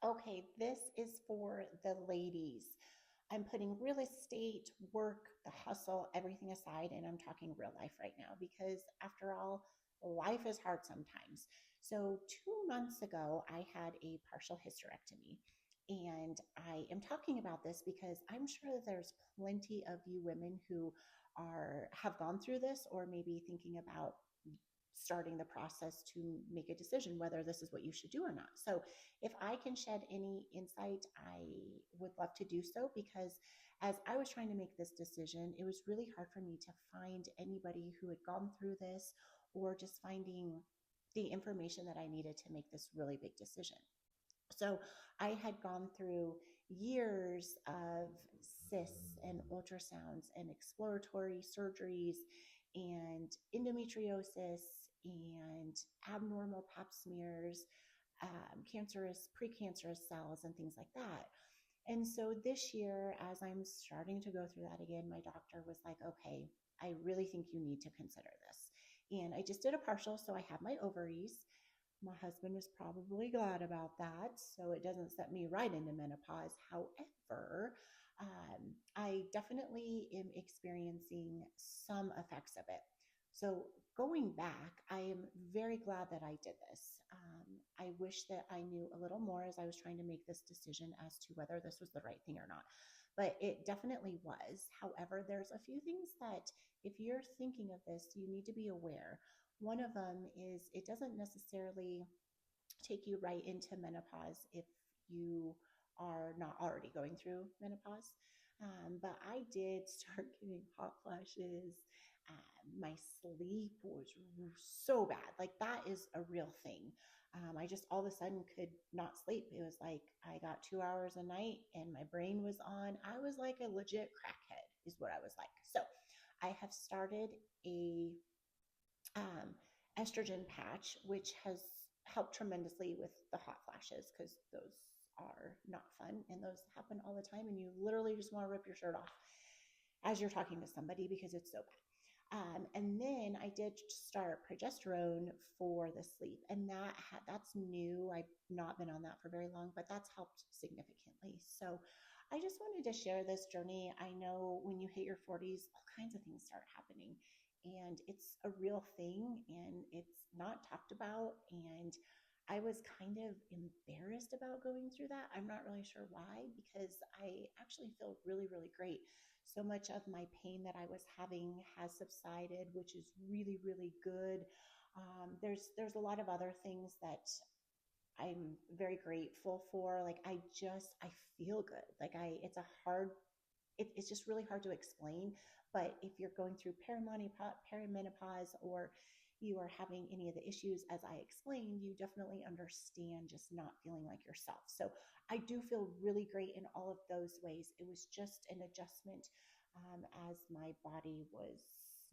Okay, this is for the ladies. I'm putting real estate, work, the hustle, everything aside, and I'm talking real life right now because, after all, life is hard sometimes. So, 2 months ago, I had a partial hysterectomy. And I am talking about this because I'm sure that there's plenty of you women who have gone through this or maybe thinking about starting the process to make a decision whether this is what you should do or not. So, if I can shed any insight, I would love to do so because as I was trying to make this decision, it was really hard for me to find anybody who had gone through this or just finding the information that I needed to make this really big decision. So I had gone through years of cysts and ultrasounds and exploratory surgeries and endometriosis and abnormal pap smears, cancerous, precancerous cells, and things like that. And so this year, as I'm starting to go through that again, my doctor was like, okay, I really think you need to consider this. And I just did a partial, so I have my ovaries. My husband is probably glad about that, so it doesn't set me right into menopause. However, I definitely am experiencing some effects of it. So, going back, I am very glad that I did this. I wish that I knew a little more as I was trying to make this decision as to whether this was the right thing or not. But it definitely was. However, there's a few things that, if you're thinking of this, you need to be aware. One of them is it doesn't necessarily take you right into menopause if you are not already going through menopause. But I did start getting hot flashes. My sleep was so bad. Like, that is a real thing. I just all of a sudden could not sleep. It was like I got 2 hours a night and my brain was on. I was like a legit crackhead, is what I was like. So I have started a um, estrogen patch, which has helped tremendously with the hot flashes because those are not fun and those happen all the time. And you literally just want to rip your shirt off as you're talking to somebody because it's so bad. And then I did start progesterone for the sleep, and that's new. I've not been on that for very long, but that's helped significantly. So I just wanted to share this journey. I know when you hit your 40s, all kinds of things start happening, and it's a real thing, and it's not talked about. And I was kind of embarrassed about going through that. I'm not really sure why, because I actually feel really, really great. So much of my pain that I was having has subsided, which is really, really good. There's a lot of other things that I'm very grateful for. Like, I feel good. Like, it's a hard, it's just really hard to explain. But if you're going through perimenopause, or you are having any of the issues as I explained, you definitely understand just not feeling like yourself. So I do feel really great in all of those ways. It was just an adjustment, as my body was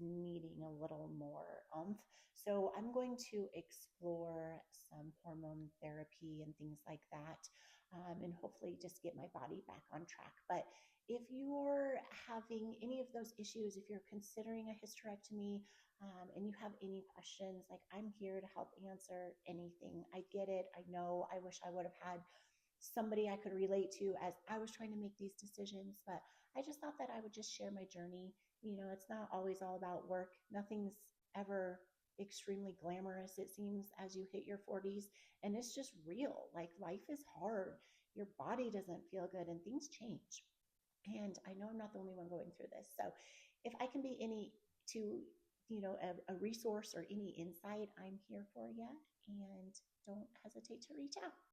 needing a little more oomph. So I'm going to explore some hormone therapy and things like that, and hopefully just get my body back on track. But if you're having any of those issues, if you're considering a hysterectomy, and you have any questions, like, I'm here to help answer anything. I get it. I know I wish I would have had somebody I could relate to as I was trying to make these decisions, but I just thought that I would just share my journey. It's not always all about work. Nothing's ever extremely glamorous, it seems, as you hit your 40s. And it's just real. Like, life is hard. Your body doesn't feel good and things change. And I know I'm not the only one going through this. So if I can be any to, a resource or any insight, I'm here for you. And don't hesitate to reach out.